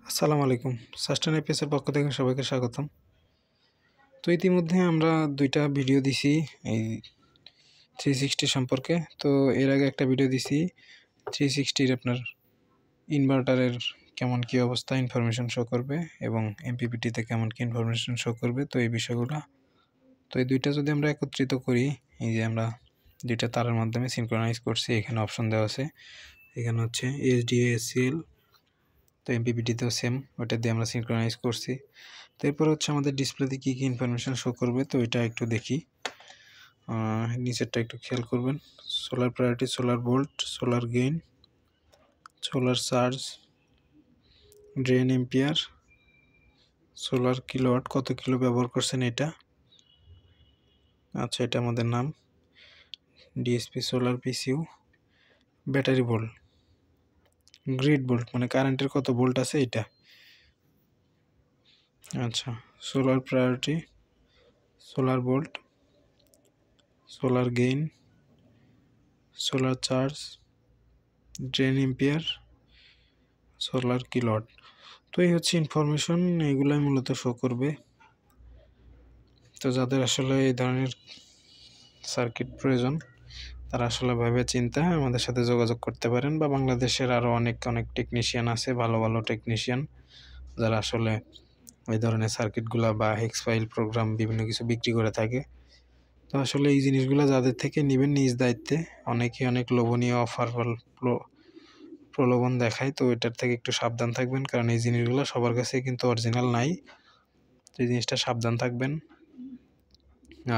আসসালামু আলাইকুম। সাস্টেন এপিএসের পক্ষ থেকে সবাইকে স্বাগতম। তো ইতিমধ্যে আমরা ২টা ভিডিও দিছি এই 360 সম্পর্কে। তো এর আগে একটা ভিডিও দিছি 360 আপনার ইনভার্টারের কেমন কী অবস্থা ইনফরমেশন শো করবে এবং এমপিপিটিতে কেমন কী ইনফরমেশন শো করবে, তো এই বিষয়গুলো। তো এই দুইটা যদি আমরা একত্রিত করি, এই যে আমরা দুইটা তারের মাধ্যমে সিনক্রোনাইজ করছি, এখানে অপশন দেওয়া আছে। এখানে হচ্ছে SDACL, তো এমপিপিটিতেও সেম, ওটা দিয়ে আমরা সিনক্রোনাইজ করছি। তো এরপর হচ্ছে আমাদের ডিসপ্লেতে কী কী ইনফরমেশান শো করবে, তো এটা একটু দেখি। নিচেরটা একটু খেয়াল করবেন। Solar priority, solar volt, solar gain, solar charge, drain ampere, solar kilowatt, কত কিলো ব্যবহার করছেন এটা। আচ্ছা, এটা আমাদের নাম DSP solar পিসিউ, battery volt, grid volt মানে কারেন্টের কত ভোল্ট আছে এটা। আচ্ছা, solar priority, solar volt, solar gain, solar charge, drain ampere, solar kilowatt. তো এই হচ্ছে ইনফরমেশন, এগুলাই মূলত শো করবে। তো যাদের আসলে এই ধরনের সার্কিট প্রয়োজন, তারা আসলে ভেবে চিন্তা আমাদের সাথে যোগাযোগ করতে পারেন, বা বাংলাদেশের আরও অনেক টেকনিশিয়ান আছে, ভালো ভালো টেকনিশিয়ান, যারা আসলে এই ধরনের সার্কিটগুলো বা হেক্স ফাইল প্রোগ্রাম বিভিন্ন কিছু বিক্রি করে থাকে। তো আসলে এই জিনিসগুলো যাদের থেকে নেবেন নিজ দায়িত্বে, অনেকে অনেক লোভনীয় অফার প্রলোভন দেখায়, তো এটার থেকে একটু সাবধান থাকবেন, কারণ এই জিনিসগুলো সবার কাছে কিন্তু অরিজিনাল নাই। তো এই জিনিসটা সাবধান থাকবেন।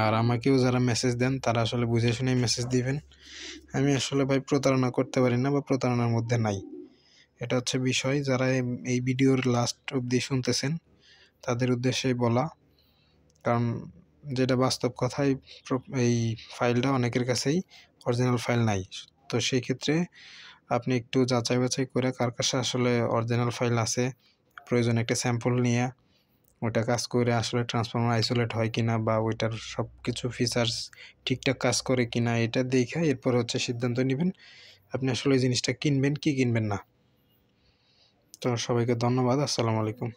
আর আমাকেও যারা মেসেজ দেন, তারা আসলে বুঝে শুনে মেসেজ দিবেন। আমি আসলে ভাই প্রতারণা করতে পারি না, বা প্রতারণার মধ্যে নাই, এটা হচ্ছে বিষয়। যারা এই ভিডিওর লাস্ট অবধি শুনতেছেন, তাদের উদ্দেশ্যেই বলা, কারণ যেটা বাস্তব কথাই, এই ফাইলটা অনেকের কাছেই অরিজিনাল ফাইল নাই। তো সেই ক্ষেত্রে আপনি একটু যাচাই বাছাই করে কার কাছে আসলে অরিজিনাল ফাইল আছে, প্রয়োজনে একটা স্যাম্পল নিয়ে ওইটা কাজ করে আসলে ট্রান্সফর্মার আইসোলেট হয় কিনা, বা ওইটার সব কিছু ফিচার্স ঠিকঠাক কাজ করে কিনা, এটা দেখে এরপর হচ্ছে সিদ্ধান্ত নেবেন আপনি আসলে এই জিনিসটা কিনবেন কি কিনবেন না। তো সবাইকে ধন্যবাদ। আসসালামু আলাইকুম।